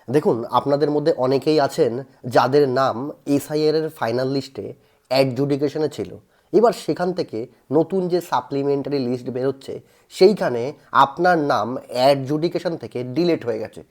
দেখুন, আপনাদের মধ্যে অনেকেই আছেন যাদের নাম এসআইআর এর ফাইনাল লিস্টে অ্যাডজুডিকেশনে ছিল। এবার সেখান থেকে নতুন যে সাপ্লিমেন্টারি লিস্ট বেরোচ্ছে সেইখানে আপনার নাম অ্যাডজুডিকেশন থেকে ডিলিট হয়ে গেছে।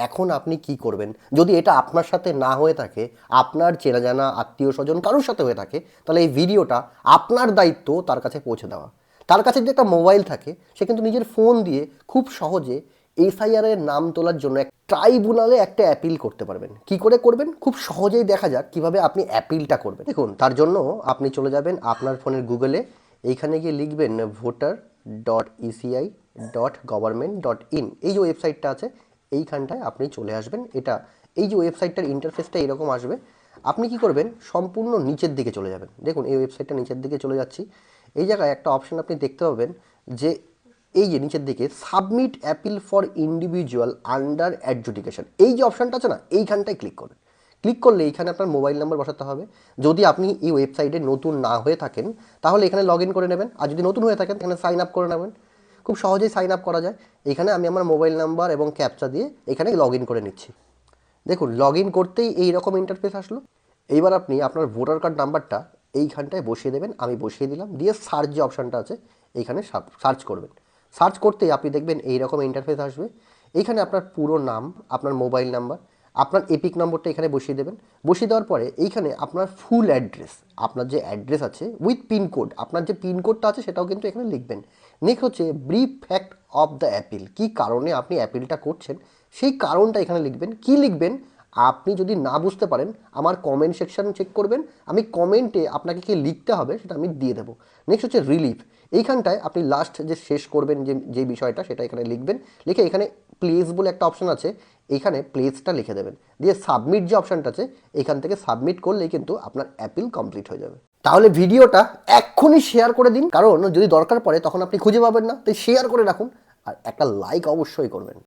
এখন আপনি কি করবেন? যদি এটা আপনার সাথে না হয়ে থাকে, আপনার চেনা জানা আত্মীয় স্বজন কারোর সাথে হয়ে থাকে, তাহলে এই ভিডিওটা আপনার দায়িত্ব তার কাছে পৌঁছে দেওয়া। তার কাছে যদি একটা মোবাইল থাকে, সে কিন্তু নিজের ফোন দিয়ে খুব সহজে এসআইআর এর নাম তোলার জন্য এক ট্রাইব্যুনালে একটা অ্যাপিল করতে পারবেন। কি করে করবেন? খুব সহজেই দেখা যাক কিভাবে আপনি অ্যাপিলটা করবেন। দেখুন, তার জন্য আপনি চলে যাবেন আপনার ফোনের গুগলে, এইখানে গিয়ে লিখবেন voter.eci.government.in। এই যে ওয়েবসাইটটা আছে এইখানটায় আপনি চলে আসবেন। এই যে ওয়েবসাইটটার ইন্টারফেসটা এরকম আসবে। আপনি কি করবেন? সম্পূর্ণ নিচের দিকে চলে যাবেন। দেখুন, এই ওয়েবসাইটটা নিচের দিকে চলে যাচ্ছি। এই জায়গায় একটা অপশন আপনি দেখতে পাবেন যে এই যে নিচের দিকে submit appeal for individual under adjudication, এই যে অপশানটা আছে না, এইখানটায় ক্লিক করবেন। ক্লিক করলে এইখানে আপনার মোবাইল নাম্বার বসাতে হবে। যদি আপনি এই ওয়েবসাইটে নতুন না হয়ে থাকেন তাহলে এখানে লগ ইন করে নেবেন, আর যদি নতুন হয়ে থাকেন এখানে সাইন আপ করে নেবেন। খুব সহজেই সাইন আপ করা যায়। এখানে আমি আমার মোবাইল নাম্বার এবং ক্যাপচা দিয়ে এখানে লগ ইন করে নিচ্ছি। দেখুন, লগ ইন করতেই এই রকম ইন্টারফেস আসলো। এইবার আপনি আপনার ভোটার কার্ড নাম্বারটা এইখানটায় বসিয়ে দেবেন। আমি বসিয়ে দিলাম, দিয়ে সার্চ যে অপশানটা আছে এইখানে সার্চ করবেন। সার্চ করতেই আপনি দেখবেন এই রকম ইন্টারফেস আসবে। এইখানে আপনার পুরো নাম, আপনার মোবাইল নাম্বার, আপনার এপিক নম্বরটা এখানে বসিয়ে দেবেন। বসিয়ে দেওয়ার পরে এইখানে আপনার ফুল অ্যাড্রেস, আপনার যে অ্যাড্রেস আছে উইথ পিনকোড, আপনার যে পিনকোডটা আছে সেটাও কিন্তু এখানে লিখবেন। নেক্সট হচ্ছে brief fact of the appeal, কী কারণে আপনি অ্যাপিলটা করছেন সেই কারণটা এখানে লিখবেন। কি লিখবেন? আপনি যদি না বুঝতে পারেন আমার কমেন্ট সেকশন চেক করবেন, আমি কমেন্টে আপনাকে কি লিখতে হবে সেটা আমি দিয়ে দেবো। নেক্সট হচ্ছে রিলিফ, এইখানটায় আপনি লাস্ট যে শেষ করবেন যে বিষয়টা সেটা এখানে লিখবেন। লিখে এখানে প্লেস বলে একটা অপশন আছে, এইখানে প্লেসটা লিখে দেবেন। দিয়ে সাবমিট যে অপশানটা আছে এখান থেকে সাবমিট করলেই কিন্তু আপনার অ্যাপিল কমপ্লিট হয়ে যাবে। তাহলে ভিডিওটা এক্ষুনি শেয়ার করে দিন, কারণ যদি দরকার পড়ে তখন আপনি খুঁজে পাবেন না, তাই শেয়ার করে রাখুন আর একটা লাইক অবশ্যই করবেন।